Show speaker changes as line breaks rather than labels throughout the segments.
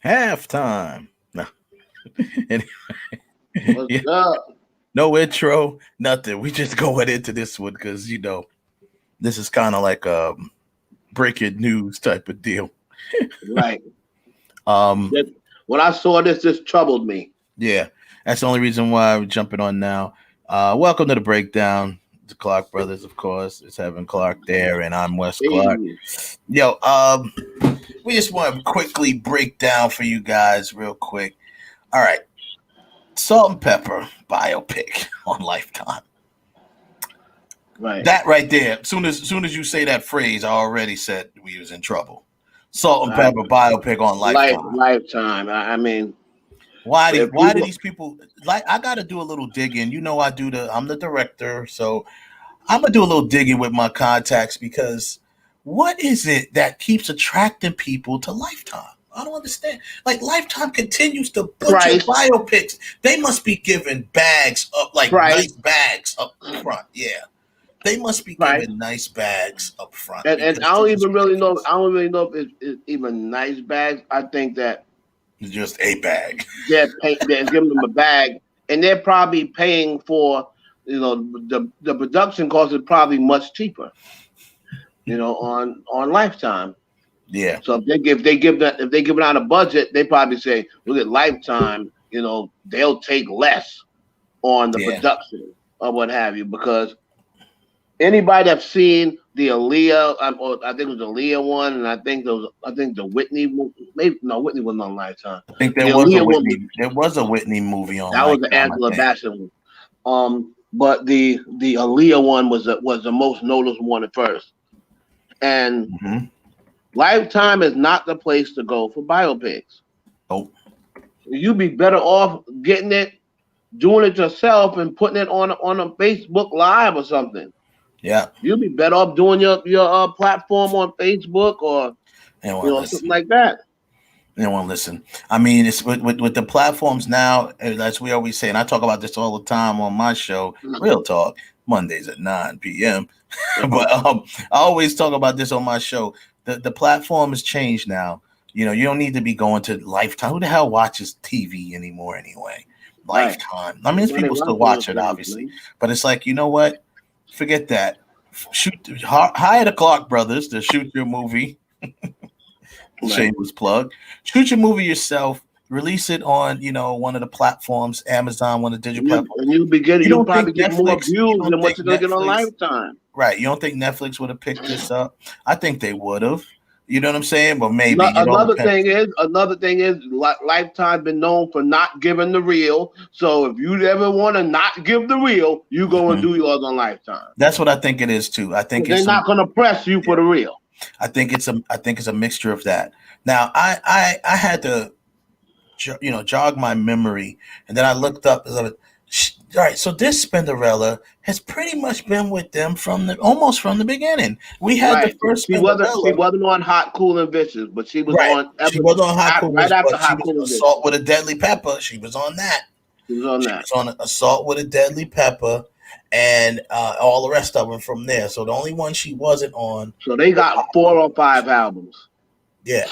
Halftime. No. Anyway,
What's
yeah,
up?
no intro, nothing. We just going into this one because this is kind of like a breaking news type of deal.
Right.
Um,
That- When I saw this troubled me.
yeah, that's the only reason why we're jumping on now. Welcome to the breakdown. The Clark brothers, of course. It's Evan Clark there, and I'm Wes Clark.
Hey,
Yo, we just want to quickly break down for you guys real quick. All right, Salt and Pepper biopic on Lifetime.
right.
That right there. Soon as you say that phrase, I already said we was in trouble. Salt and
I,
Pepper biopic on Lifetime.
lifetime. I mean,
Why do
if
why do
people,
these people like? I got to do a little digging. I'm the director, so I'm gonna do a little digging with my contacts because what is it that keeps attracting people to Lifetime? I don't understand. Like Lifetime continues to butcher
price,
biopics. They must be giving bags up, like
price,
nice bags up front. Yeah, they must be
price,
giving nice bags up front
and
because this is
I
ridiculous.
don't really know if it's even nice bags. I think that
It's just a bag.
they're giving them a bag, and they're probably paying for the production cost is probably much cheaper. On Lifetime.
Yeah,
So if they give it out a budget, they probably say, look at Lifetime. They'll take less on the
yeah.
production or what have you because anybody that's seen the Aaliyah, or I think it was the Aaliyah one, and I think the Whitney, maybe no, Whitney wasn't on Lifetime.
I think
The Aaliyah one,
There was a Whitney movie on
that was the
Lifetime. I
Angela
think.
Bassett one. But the Aaliyah one was the most noticeable one at first, and
Hmm.
Lifetime is not the place to go for biopics.
Oh,
You'd be better off getting it, doing it yourself, and putting it on a Facebook Live or something.
yeah.
You'd be better off doing your platform on Facebook or
They don't want to
something
listen.
like that.
They don't want to listen. I mean, it's with the platforms now, as we always say, and I talk about this all the time on my show, Real Talk, Mondays at 9 p.m. But I always talk about this on my show. The platform has changed now. You don't need to be going to Lifetime. Who the hell watches TV anymore anyway?
Right.
Lifetime. I mean,
Nobody
people still
watching those
watch it,
things,
obviously,
man.
but it's like, you know what? Forget that. Shoot, hire the Clark brothers to shoot your movie.
Right.
Shameless plug. Shoot your movie yourself. Release it on, one of the platforms, Amazon, one of the digital platforms. You
You'll
don't think
probably get more
Netflix? You
views
don't
than what
think
you're gonna get on
Netflix?
Lifetime.
Right. You don't think Netflix would have picked this up? I think they would have. You know what I'm saying? But maybe
No,
it all depends.
another thing is, Lifetime been known for not giving the real. So if you ever want to not give the real, you go and
Mhm.
do yours on Lifetime.
That's what I think it is too. I think
They're
it's
not gonna press you
yeah.
for the real.
I think it's a mixture of that. Now I had to jog my memory, and then I looked up. All right, so this Spinderella has pretty much been with them almost from the beginning. We had the
Right.
first
She
Spinderella.
wasn't on Hot, Cool, and Vicious, but she was
Right.
on
She was on Hot
right
Coolers,
after
but she
Hot,
was
Cool, and Vicious.
Assault with a Deadly Pepper. She was on that.
She was on
She
that.
was on Assault with a Deadly Pepper, and all the rest of them from there. So the only one she wasn't on
So they
was
got
Hot
4 or 5 albums.
Yeah,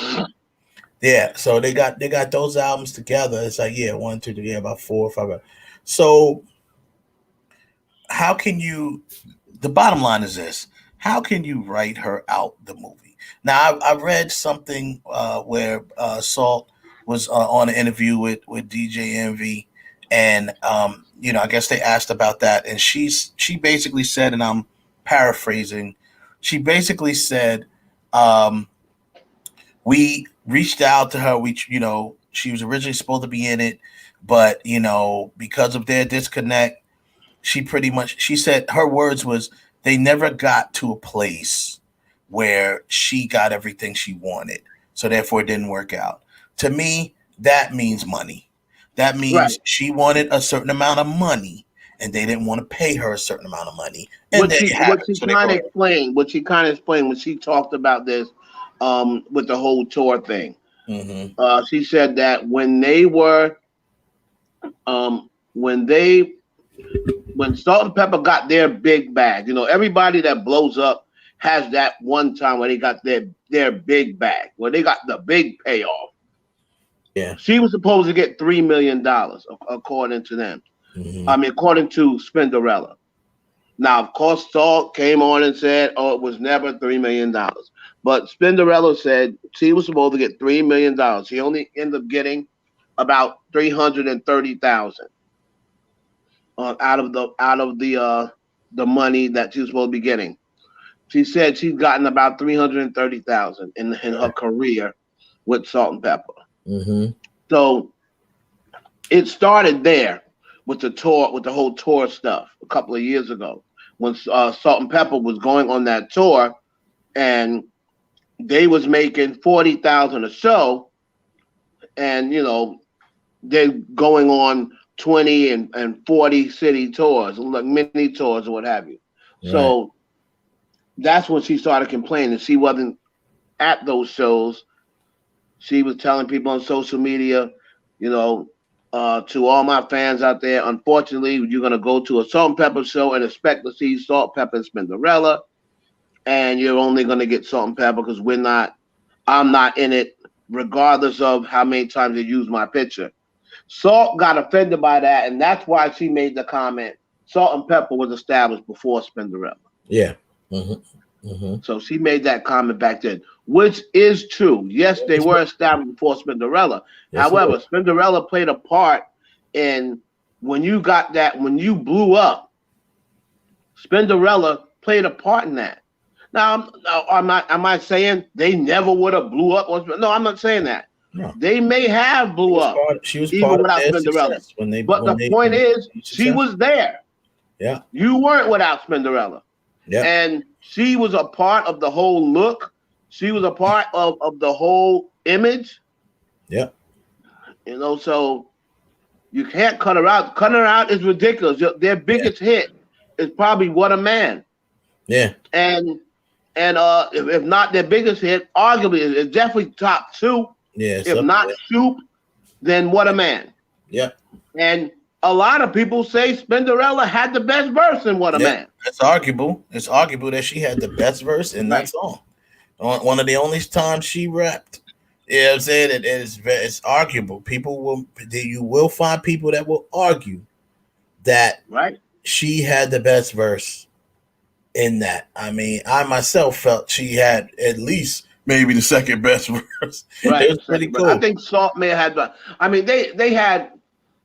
yeah. So they got those albums together. It's like, yeah, 1, 2, 3, yeah, about 4 or 5. So how can you? The bottom line is this: how can you write her out the movie? Now I read something where Salt was on an interview with DJ Envy, and I guess they asked about that, and she basically said, and I'm paraphrasing, she basically said, we reached out to her. She was originally supposed to be in it, but because of their disconnect, she said her words was they never got to a place where she got everything she wanted. So therefore it didn't work out. To me, that means money. That
Right.
means she wanted a certain amount of money and they didn't want to pay her a certain amount of money. And there you have it. So they brought her.
What she kind of explained when she talked about this, with the whole tour thing.
Mm-hmm.
She said that um, when they, when Salt and Pepper got their big bag, everybody that blows up has that one time where they got their big bag, where they got the big payoff.
Yeah.
She was supposed to get $3 million, according to them.
Mm-hmm.
I mean, according to Spinderella. Now, of course, Salt came on and said, "Oh, it was never $3 million." But Spinderella said she was supposed to get $3 million. She only ended up getting about 330,000 out of the money that she was supposed to be getting. She said she's gotten about 330,000 in her career with Salt and Pepper.
Mm-hmm.
So it started there with the tour, with the whole tour stuff a couple of years ago when Salt and Pepper was going on that tour, and they was making 40,000 a show, and they're going on 20 and 40 city tours, like mini tours or what have you.
Right.
So that's when she started complaining. She wasn't at those shows. She was telling people on social media, you know, to all my fans out there, unfortunately, you're going to go to a Salt and Pepper show and expect to see Salt, Pepper, and Spinderella, and you're only going to get Salt and Pepper because I'm not in it, regardless of how many times they use my picture. Salt got offended by that, and that's why she made the comment. Salt and Pepper was established before Spinderella.
Yeah. Mm-hmm. Mm-hmm.
So she made that comment back then, which is true. Yes, they were established before Spinderella.
Yes,
However, Spinderella played a part in when you blew up. Spinderella played a part in that. Now, am I saying they never would have blew up? No, I'm not saying that.
No.
They may have blew up.
She was
even
part
without
of their
Spinderella.
success when they.
But the point is, she was there.
Yeah.
You weren't without Spinderella.
Yeah.
And she was a part of the whole look. She was a part of the whole image.
Yeah.
So you can't cut her out. Cutting her out is ridiculous. Their biggest hit is probably What a Man.
Yeah.
And if not their biggest hit, arguably it's definitely top two.
Yeah.
If not Soup, then What a Man.
Yeah.
And a lot of people say Spinderella had the best verse in What a Man.
It's arguable. It's arguable that she had the best verse in that song. One of the only times she rapped. You know what I'm saying? It's arguable. You will find people that will argue that she had the best verse in that. I mean, I myself felt she had at least maybe the second best verse.
Right.
It was pretty cool.
I think Salt may have had. I mean, they had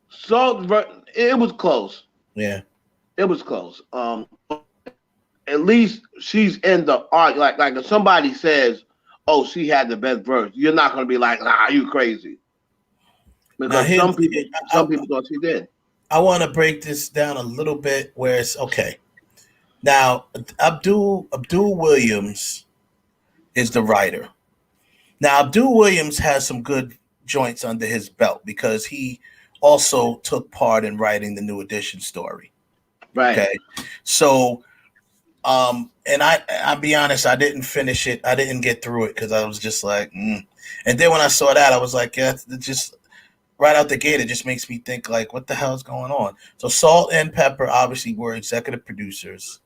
Salt. It was close.
Yeah.
It was close. At least she's in the art. Like if somebody says, "Oh, she had the best verse," you're not going to be like, "Nah, you crazy," because some people thought she did.
I want to break this down a little bit. Where it's okay. Now, Abdul Williams is the writer. Now, Abdul Williams has some good joints under his belt because he also took part in writing the New Edition story.
Right.
Okay. So, and I'll be honest, I didn't finish it. I didn't get through it because I was just like, And then when I saw that, I was like, yeah, just right out the gate, it just makes me think like, what the hell is going on? So Salt and Pepper obviously were executive producers.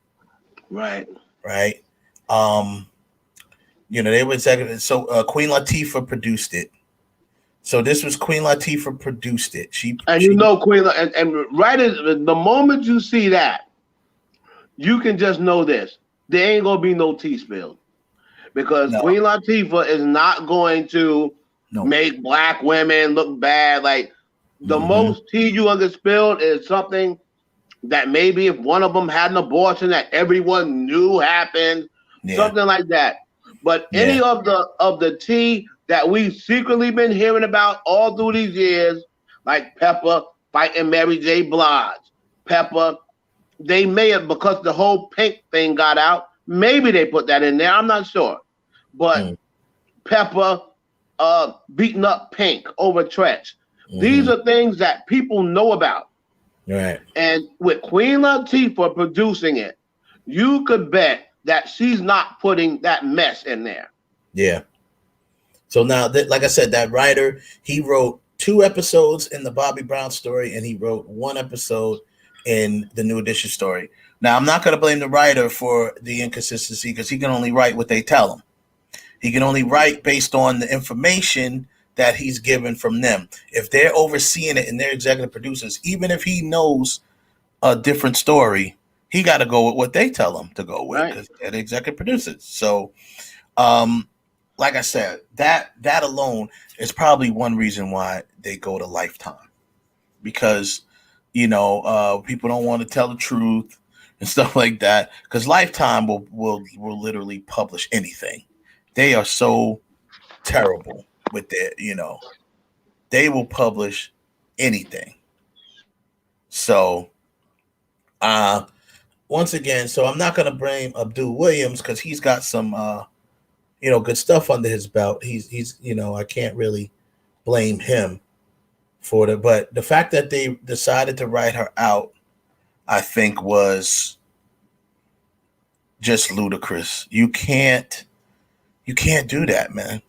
Right.
Right. They were executive. So Queen Latifah produced it. So this was Queen Latifah produced it. Queen,
and right as the moment you see that, you can just know this: there ain't gonna be no tea spilled, because Queen Latifah is not going to make black women look bad. Like the most tea you gonna get spilled is something that maybe if one of them had an abortion that everyone knew happened, something like that. But any of the tea that we've secretly been hearing about all through these years, like Pepa fighting Mary J. Blige, Pepa, they may have, because the whole Pink thing got out, maybe they put that in there. I'm not sure. But Pepa beating up Pink over Tretch. These are things that people know about.
Right.
And with Queen Latifah producing it, you could bet that she's not putting that mess in there.
Yeah. So now, like I said, that writer, he wrote 2 episodes in the Bobby Brown story, and he wrote 1 episode in the New Edition story. Now, I'm not going to blame the writer for the inconsistency because he can only write what they tell him. He can only write based on the information that he's given from them. If they're overseeing it and they're executive producers, even if he knows a different story, he got to go with what they tell him to go with because they're the executive producers. So, like I said, that alone is probably one reason why they go to Lifetime, because people don't want to tell the truth and stuff like that. Because Lifetime will literally publish anything. They are so terrible with their, they will publish anything. So, once again, so I'm not gonna blame Abdul Williams because he's got some, good stuff under his belt. He's I can't really blame him for it. But the fact that they decided to write her out, I think, was just ludicrous. You can't do that, man.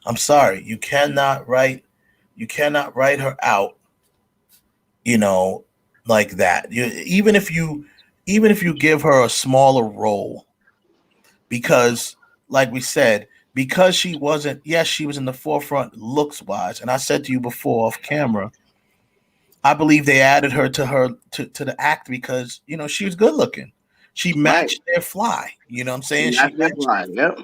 I'm sorry. You cannot write her out, like that. Even if you give her a smaller role, because like we said, because she was in the forefront looks wise. And I said to you before off camera, I believe they added her to the act because, she was good looking. She matched their fly. You know what I'm saying?
She matched their fly. Yep.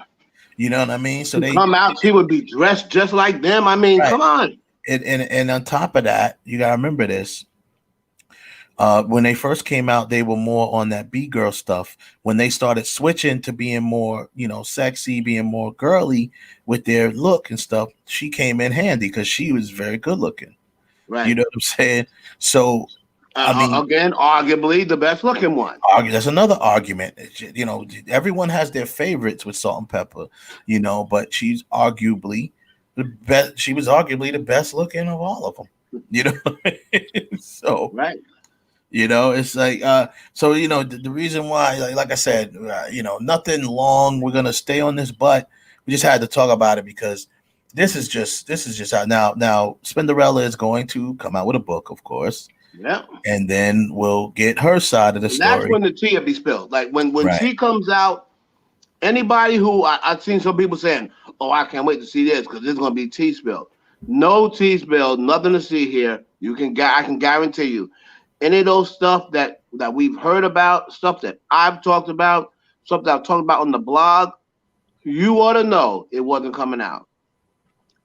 You know what I mean? So they
come out, she would be dressed just like them. I mean, come on.
And on top of that, you gotta remember this. When they first came out, they were more on that B-girl stuff. When they started switching to being more, sexy, being more girly with their look and stuff, she came in handy because she was very good looking.
Right.
You know what I'm saying? So,
again, arguably the best looking one.
That's another argument. Everyone has their favorites with Salt and Pepper, but she's arguably the best. She was arguably the best looking of all of them. So
right.
It's like the reason why, like I said, nothing long. We're gonna stay on this, but we just had to talk about it because this is just out now. Spinderella is going to come out with a book, of course.
Yeah.
And then we'll get her side of the story.
That's when the tea will be spilled. Like when she comes out, anybody who I've seen some people saying, "Oh, I can't wait to see this because there's going to be tea spilled." No tea spilled, nothing to see here. I can guarantee you, any of those stuff that we've heard about, stuff that I've talked about, stuff that I've talked about on the blog, you ought to know it wasn't coming out.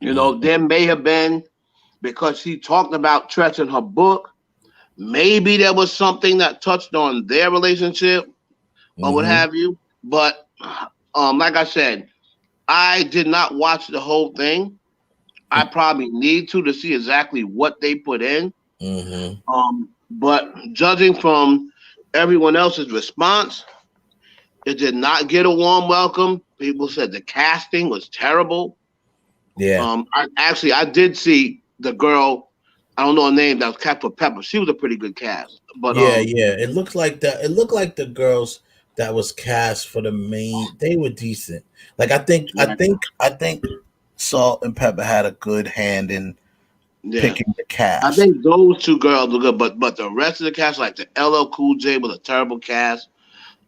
There may have been, because she talked about Tretch in her book. Maybe there was something that touched on their relationship or what have you. But like I said, I did not watch the whole thing. I probably need to see exactly what they put in. But judging from everyone else's response, it did not get a warm welcome. People said the casting was terrible.
Yeah.
I did see the girl. I don't know her name. That was cast for Pepa. She was a pretty good cast. But
it looked like that. It looked like the girls that was cast for the main. They were decent. Like I think Salt and Pepper had a good hand in picking the cast.
I think those two girls were good, but the rest of the cast, like the LL Cool J, was a terrible cast.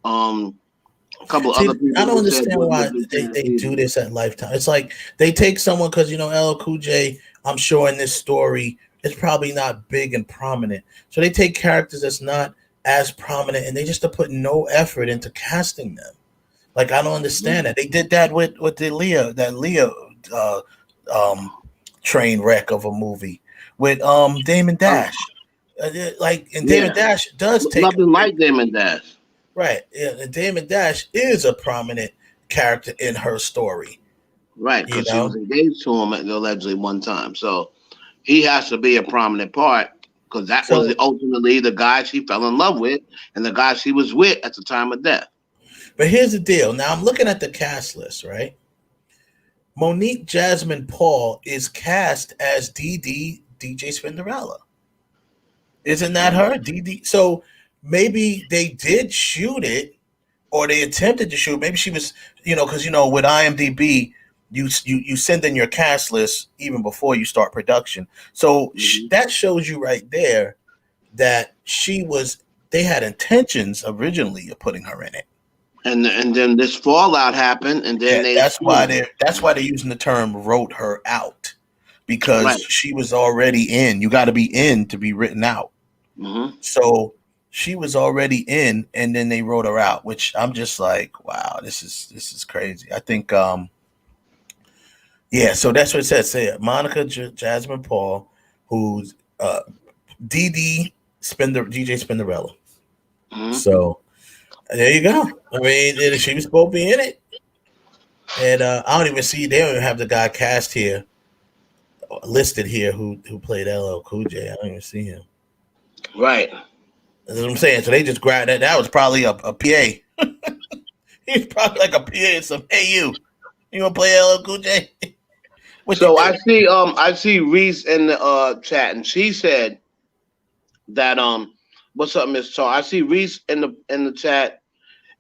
A couple other people.
I don't understand why they do this at Lifetime. It's like they take someone because LL Cool J, I'm sure in this story, it's probably not big and prominent. So they take characters that's not as prominent and they just to put no effort into casting them. Like, I don't understand that. They did that with the Leah train wreck of a movie with Damon Dash. Damon Dash does take
nothing like Damon Dash.
Right. Yeah, and Damon Dash is a prominent character in her story.
Right, because she was engaged to him allegedly one time. So he has to be a prominent part because that was ultimately the guy she fell in love with and the guy she was with at the time of death.
But here's the deal. Now I'm looking at the cast list, right? Monique Jasmine Paul is cast as DJ Spinderella. Isn't that her? DD. So maybe they did shoot it or they attempted to shoot. Maybe she was, because, with IMDb, you send in your cast list even before you start production. So that shows you right there that they had intentions originally of putting her in it.
And then this fallout happened, and then
that's why they're using the term "wrote her out," because she was already in. You got to be in to be written out.
Mm-hmm.
So she was already in, and then they wrote her out, which I'm just like, wow, this is crazy. I think, yeah. So that's what it says. Say it. Monica Jasmine Paul, who's DJ Spinderella.
Mm-hmm.
So there you go. I mean, she was supposed to be in it, and I don't even see. They don't even have the guy cast here, listed here, who played LL Cool J. I don't even see him.
Right.
That's what I'm saying. So they just grabbed that. That was probably a PA. He's probably like a PA and some. Hey, you want to play LL Cool J?
So I see Reese in the chat, and she said that what's up, Miss Tar? I see Reese in the chat,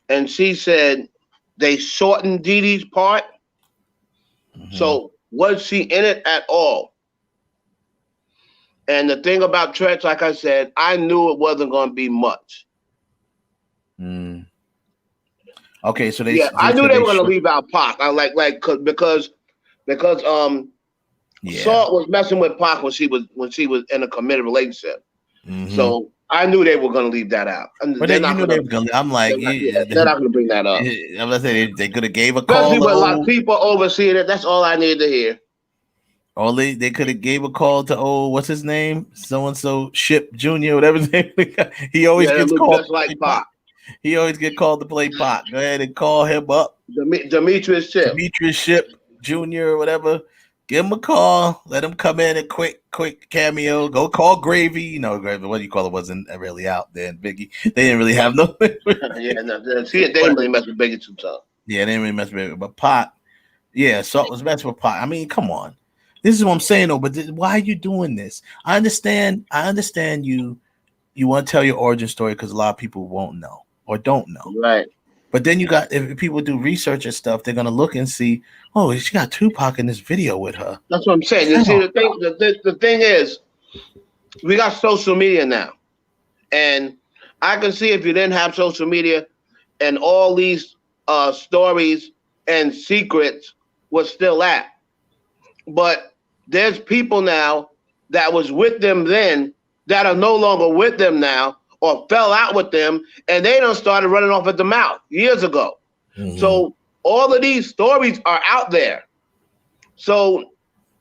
and she said they shortened Dee Dee's part. Mm-hmm. So was she in it at all? And the thing about Tretch, like I said, I knew it wasn't going to be much.
Mm. Okay, so
I knew they were going to leave out Pac. I because Salt was messing with Pac when she was in a committed relationship. Mm-hmm. So I knew they were going to leave that out.
But you knew they were going to. I'm like,
they're not going to bring that up.
I'm gonna say they could have gave a call.
Especially with a lot of people overseeing it. That's all I needed to hear.
Or they could have gave a call to what's his name? So and so Ship Jr. Whatever his name. He always gets called
just like Pac.
He always get called to play Pac. Go ahead and call him up.
Demetrius Ship
Jr. or whatever. Give him a call. Let him come in a quick cameo. Go call Gravy. Gravy. What do you call it? Wasn't really out then. Biggie. They didn't really have no.
See, they didn't really mess with Biggie too tough.
Yeah, they didn't really mess with Biggie. But Pac, yeah, Salt was messing with Pac. I mean, come on. This is what I'm saying though. But why are you doing this? I understand you want to tell your origin story because a lot of people won't know or don't know.
Right.
But then if people do research and stuff, they're gonna look and see, oh, she got Tupac in this video with her.
That's what I'm saying. You see, the thing is, we got social media now, and I can see if you didn't have social media, and all these stories and secrets was still at. But there's people now that was with them then that are no longer with them now, or fell out with them, and they done started running off at the mouth years ago. Mm-hmm. So all of these stories are out there. So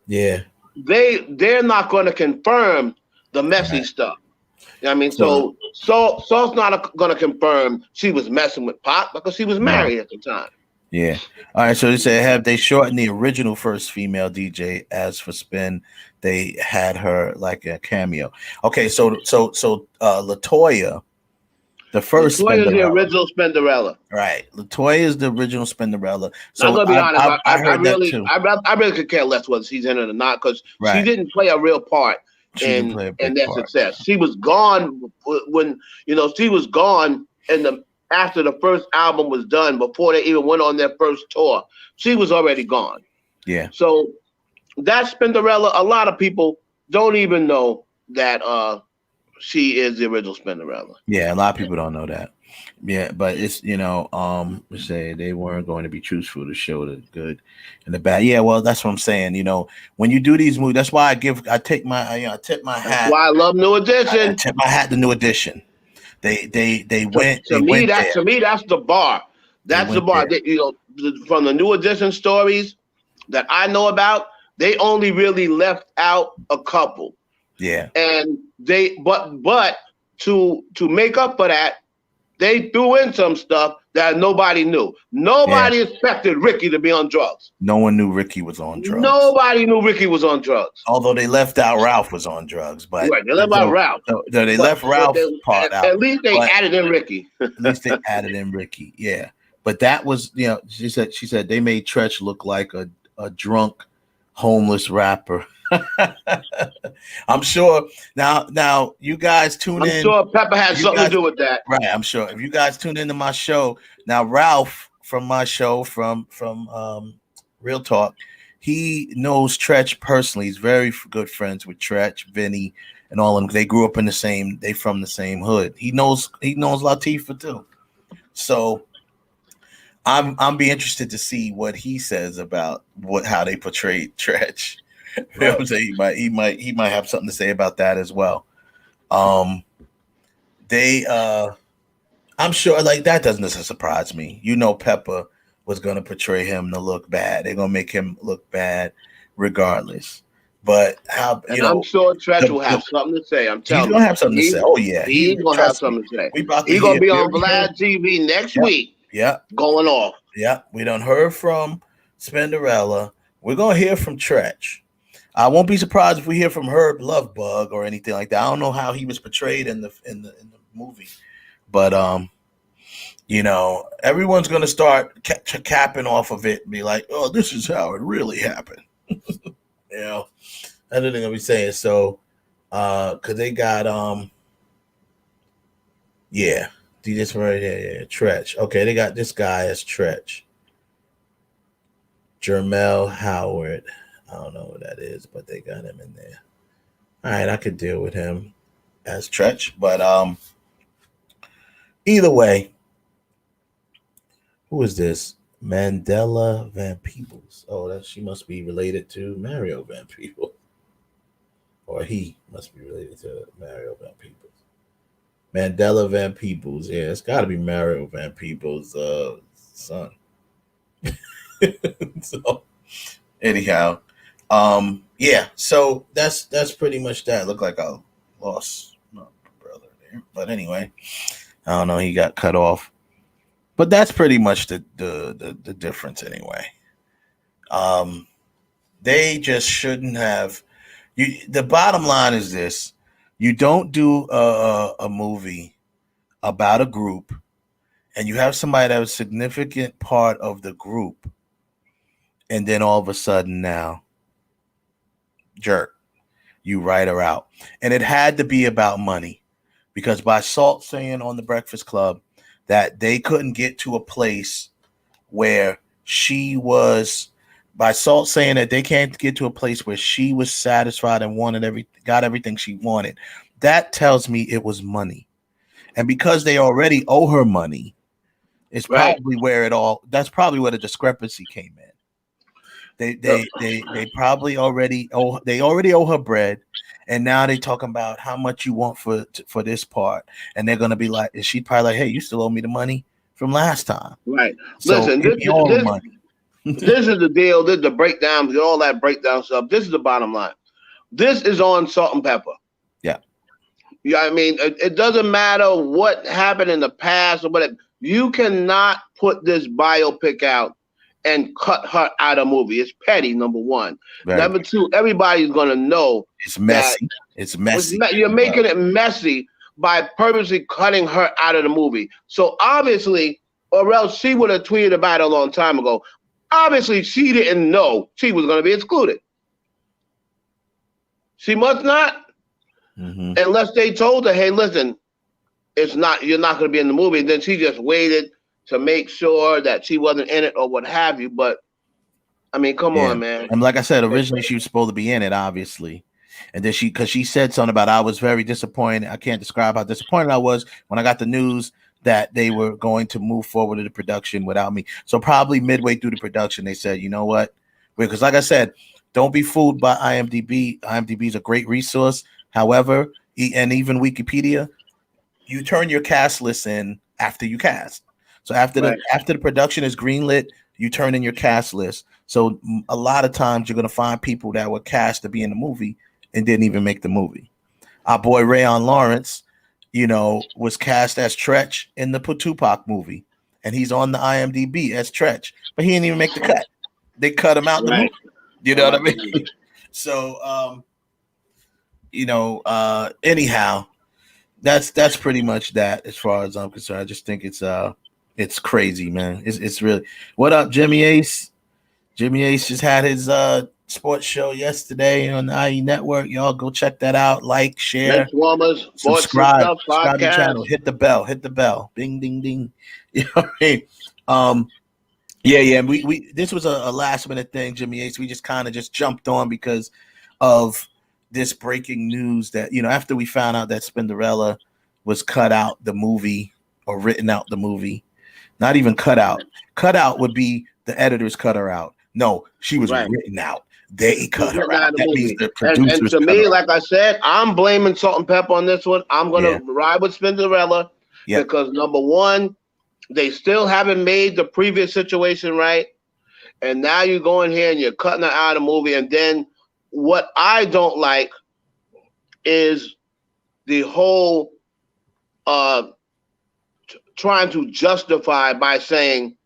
yeah,
they're not going to confirm the messy stuff. You know what I mean? So Salt's not going to confirm she was messing with Pac because she was married at the time.
Yeah. All right. So they said, have they shortened the original first female DJ? As for Spin, they had her like a cameo. Okay. So Latoya, the first
Latoya is the original Spinderella.
Right. Latoya is the original Spinderella. So
I'm gonna be honest.
I heard
really,
that too.
I really could care less whether she's in it or not because she didn't play a real part in their success. She was gone when she was gone after the first album was done, before they even went on their first tour. She was already gone.
Yeah.
So that Spinderella, a lot of people don't even know that she is the original Spinderella.
Yeah, a lot of people don't know that. Yeah, but it's say they weren't going to be truthful to show the good and the bad. Yeah, well, that's what I'm saying. When you do these movies, that's why I tip my hat.
That's why I love New Edition.
I tip my hat to New Edition. They went.
To me, that's the bar. That's the bar. From the New Edition stories that I know about, they only really left out a couple.
Yeah.
And but to make up for that, they threw in some stuff that nobody knew. Nobody expected Ricky to be on drugs.
No one knew Ricky was on drugs.
Nobody knew Ricky was on drugs.
Although they left out Ralph was on drugs, but
right, they left out Ralph.
They left Ralph part out.
At least they added in Ricky.
At least they added in Ricky. Yeah, but that was she said they made Tretch look like a drunk, homeless rapper. I'm sure now you guys tune in.
I'm sure Pepa had something to do with that.
Right, I'm sure. If you guys tune into my show, now Ralph from my show from Real Talk, he knows Tretch personally. He's very good friends with Tretch, Vinny, and all of them. They grew up in they from the same hood. He knows Latifah too. So I'm be interested to see what he says about how they portrayed Tretch. You know what I'm saying? He might have something to say about that as well. They I'm sure like that doesn't surprise me. You know, Pepa was gonna portray him to look bad. They're gonna make him look bad regardless. But how
And I'm sure Tretch will have something to say. I'm
he's
telling
gonna
you.
have something to say. Oh yeah,
He's gonna have something to say.
We about to
he's gonna be
hear
on Vlad TV next week.
Yeah.
Going off.
Yeah. We done heard from Spinderella. We're gonna hear from Tretch. I won't be surprised if we hear from Herb Lovebug or anything like that. I don't know how he was portrayed in the movie, but you know, everyone's gonna start capping off of it and be like, "Oh, this is how it really happened." You know, that's what they're gonna be saying. So, because they got yeah, do this right here, yeah, Tretch. Okay, they got this guy as Tretch, Jermel Howard. I don't know what that is, but they got him in there. All right, I could deal with him as Tretch, but either way, who is this? Mandela Van Peebles. Oh, that she must be related to Mario Van Peebles, or he must be related to Mario Van Peebles. Mandela Van Peebles. Yeah, it's got to be Mario Van Peebles' son. So, anyhow. Yeah, so that's pretty much that. Looked like I lost my brother there, but anyway, I don't know. He got cut off, but that's pretty much the difference anyway. They just shouldn't have. The bottom line is this: you don't do a movie about a group, and you have somebody that was a significant part of the group, and then all of a sudden now. Jerk, you write her out. And it had to be about money because by Salt saying on the Breakfast Club that they couldn't get to a place where she was, by Salt saying that they can't get to a place where she was satisfied and got everything she wanted, that tells me it was money. And because they already owe her money, it's probably that's probably where the discrepancy came in. They probably already owe her bread, and now they talking about how much you want for this part, and they're gonna be like, and she probably like, hey, you still owe me the money from last time,
right?
So
listen, this is the deal. This is the breakdown, all that breakdown stuff. This is the bottom line. This is on Salt and Pepper.
Yeah,
yeah. I mean, it doesn't matter what happened in the past or whatever. You cannot put this biopic out and cut her out of movie. It's petty, number one. Number two, everybody's going to know
it's messy. It's messy.
You're making it messy by purposely cutting her out of the movie. So obviously, or else she would have tweeted about it a long time ago. Obviously, she didn't know she was going to be excluded. She must not, unless they told her, hey, listen, you're not going to be in the movie. And then she just waited to make sure that she wasn't in it or what have you. But, I mean, come on, man.
And like I said, originally she was supposed to be in it, obviously. And then because she said something about, I was very disappointed. I can't describe how disappointed I was when I got the news that they were going to move forward to the production without me. So probably midway through the production, they said, you know what? Because like I said, don't be fooled by IMDb. IMDb is a great resource. However, and even Wikipedia, you turn your cast list in after you cast. So after the production is greenlit, you turn in your cast list. So a lot of times you're going to find people that were cast to be in the movie and didn't even make the movie. Our boy Rayon Lawrence, was cast as Tretch in the Tupac movie, and he's on the IMDb as Tretch, but he didn't even make the cut. They cut him out the movie. You know what I mean? So, anyhow, that's pretty much that as far as I'm concerned. I just think it's crazy, man. It's really. What up, Jimmy Ace? Jimmy Ace just had his sports show yesterday on the IE Network. Y'all go check that out. Like, share, subscribe to the channel. Hit the bell. Bing, ding, ding. You know what I mean? Yeah. We this was a last minute thing, Jimmy Ace. We just kind of just jumped on because of this breaking news that after we found out that Spinderella was cut out the movie or written out the movie. Not even cut out. Cut out would be the editors cut her out. No, she was written out. they cut her out. That means the
and
producers.
to me, like I said, I'm blaming Salt and Pepper on this one. I'm gonna ride with Spinderella because number one, they still haven't made the previous situation right, and now you're going here and you're cutting her out of the movie. And then what I don't like is the whole trying to justify by saying,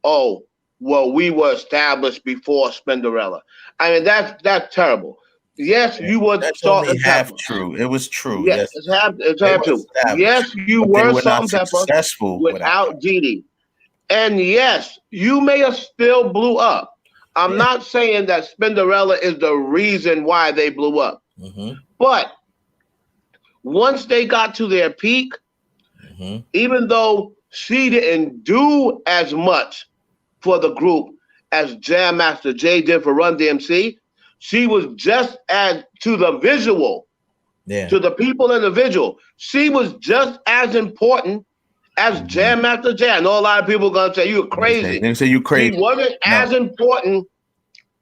"Oh, well, we were established before Spinderella." I mean, that's terrible. Yes, you were Salt and Pepper.
Half true. It was true.
Yes, it's half true. Yes, you were Salt and Pepper without Dee. And yes, you may have still blew up. I'm not saying that Spinderella is the reason why they blew up. But once they got to their peak, even though she didn't do as much for the group as Jam Master Jay did for Run DMC, she was just as, to the visual, to the people in the visual, she was just as important as Jam Master Jay. I know a lot of people are going to say, you're crazy.
They say you crazy.
She wasn't as important,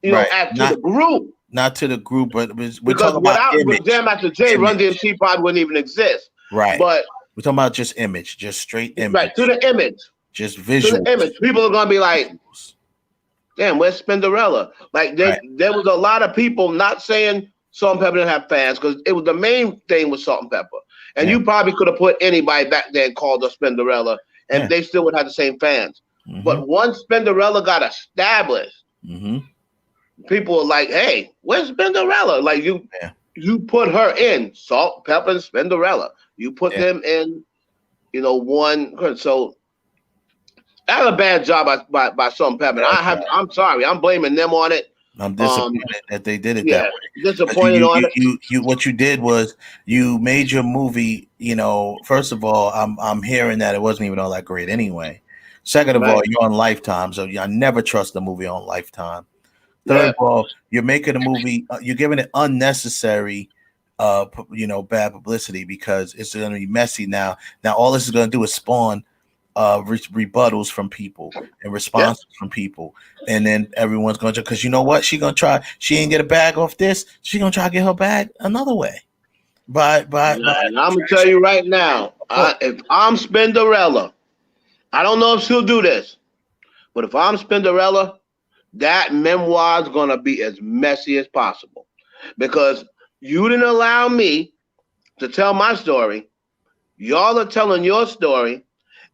you know, as to the group.
Not to the group, but we're
because
talking about
without Jam Master Jay, Run DMC probably wouldn't even exist.
Right.
But
we're talking about just image, just straight image.
Right, to the image.
Just visual.
To the image. People are going to be like, damn, where's Spinderella? Like, there was a lot of people not saying Salt and Pepper didn't have fans because it was the main thing with Salt and Pepper. And you probably could have put anybody back there and called her Spinderella, and they still would have the same fans. But once Spinderella got established, people were like, hey, where's Spinderella? Like, you put her in Salt, Pepper, and Spinderella. You put them in, you know, one. So that was a bad job by Salt and Pepper. I'm sorry. I'm blaming them on it.
I'm disappointed that they did it that way.
Disappointed on it.
What you did was you made your movie, you know, first of all, I'm hearing that it wasn't even all that great anyway. Second of all, you're on Lifetime, so I never trust a movie on Lifetime. Third of all, you're making a movie, you're giving it unnecessary bad publicity because it's going to be messy now. Now all this is going to do is spawn rebuttals from people and responses from people, and then everyone's going to, because you know what, she ain't get a bag off this, she gonna try to get her bag another way. And
I'm gonna tell you right now, if I'm Spinderella, I don't know if she'll do this, but if I'm Spinderella, that memoir is gonna be as messy as possible because you didn't allow me to tell my story. Y'all are telling your story.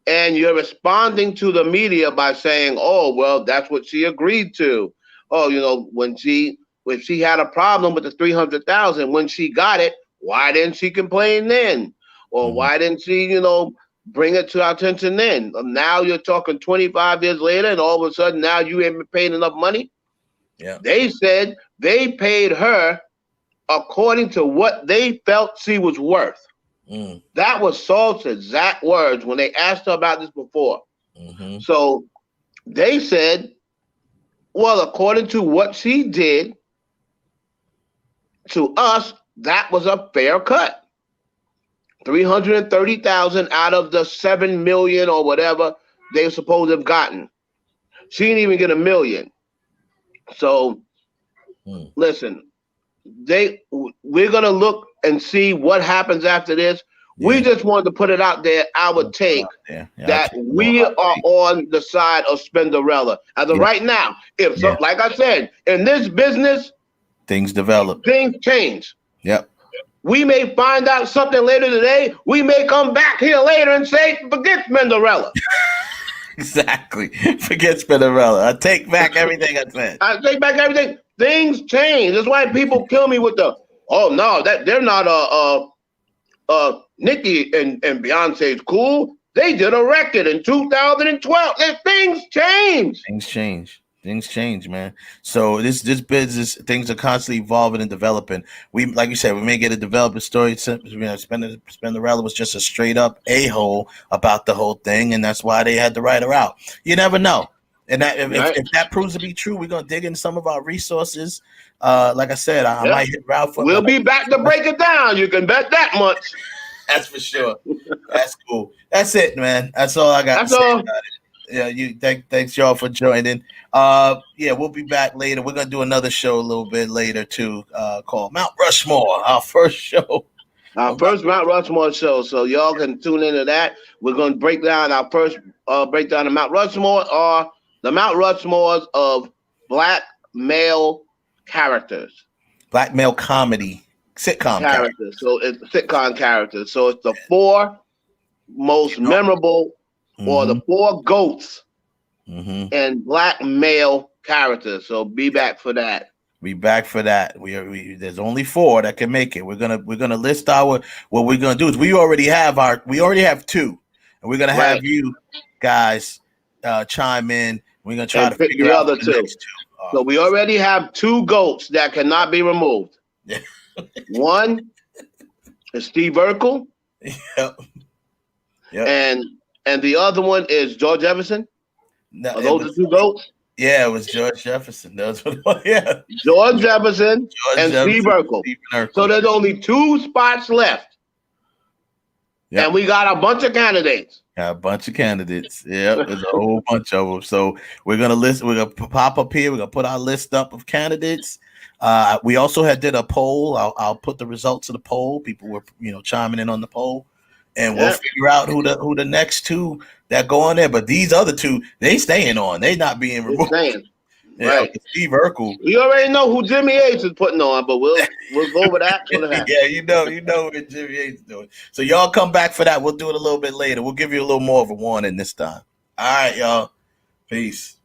And you're responding to the media by saying, oh, well, that's what she agreed to. Oh, you know, when she had a problem with the 300,000, when she got it, why didn't she complain then? Or why didn't she, you know, bring it to our attention then? Now you're talking 25 years later, and all of a sudden now you ain't been paid enough money. Yeah. They said they paid her according to what they felt she was worth. That was Salt's exact words when they asked her about this before. So they said, well, according to what she did to us, that was a fair cut. 330,000 out of the 7 million or whatever they were supposed to have gotten. She didn't even get $1 million. So listen, we're gonna look and see what happens after this. We just wanted to put it out there, our take, that we are on the side of Spinderella. As of right now, like I said, in this business,
things develop.
Things change.
Yep.
We may find out something later today. We may come back here later and say, forget Spinderella.
Exactly. Forget Spinderella. I take back everything I said.
I take back everything. Things change. That's why people kill me with the, oh no, that they're not Nicki and Beyonce's cool. They did a record in 2012. Things change.
Things change, man. So this business, things are constantly evolving and developing. We, like you said, we may get a developing story. Spinderella was just a straight up a-hole about the whole thing, and that's why they had to write her out. You never know. And that, if that proves to be true, we're gonna dig into some of our resources. Like I said, I might hit Ralph.
We'll be back to break it down. You can bet that much.
That's for sure. That's cool. That's it, man. That's all I got.
That's all.
Yeah, thanks y'all for joining. Yeah, we'll be back later. We're gonna do another show a little bit later too, called Mount Rushmore, our first show.
Our first Mount Rushmore show. So y'all can tune into that. We're gonna break down our first breakdown of Mount Rushmore, or the Mount Rushmores of Black male characters.
Black male comedy sitcom characters.
So it's sitcom characters. So it's the 4 most memorable, or the 4 GOATs and Black male characters. So be back for that.
Be back for that. We there's only 4 that can make it. We're gonna list our, what we're gonna do is we already have 2, and we're gonna have you guys chime in. We're gonna try to
pick
figure
the
out
other
the
2.
next 2.
So we already have 2 GOATs that cannot be removed. One is Steve Urkel.
Yep.
And the other one is George Jefferson.
No,
Are those the 2 GOATs?
Yeah, it was George Jefferson. That's what. Yeah,
George Jefferson and Steve Urkel. So there's only 2 spots left. Yep. And we got a bunch of candidates.
Got a bunch of candidates. Yeah, there's a whole bunch of them. So we're gonna pop up here. We're gonna put our list up of candidates. We also did a poll. I'll put the results of the poll. People were chiming in on the poll, and we'll figure out who the next 2 that go on there. But these other 2, they staying on. They not being removed. Yeah, right. Steve Urkel.
We already know who Jimmy Yates is putting on, but we'll go over that.
Yeah, you know what Jimmy Yates is doing. So y'all come back for that. We'll do it a little bit later. We'll give you a little more of a warning this time. All right, y'all. Peace.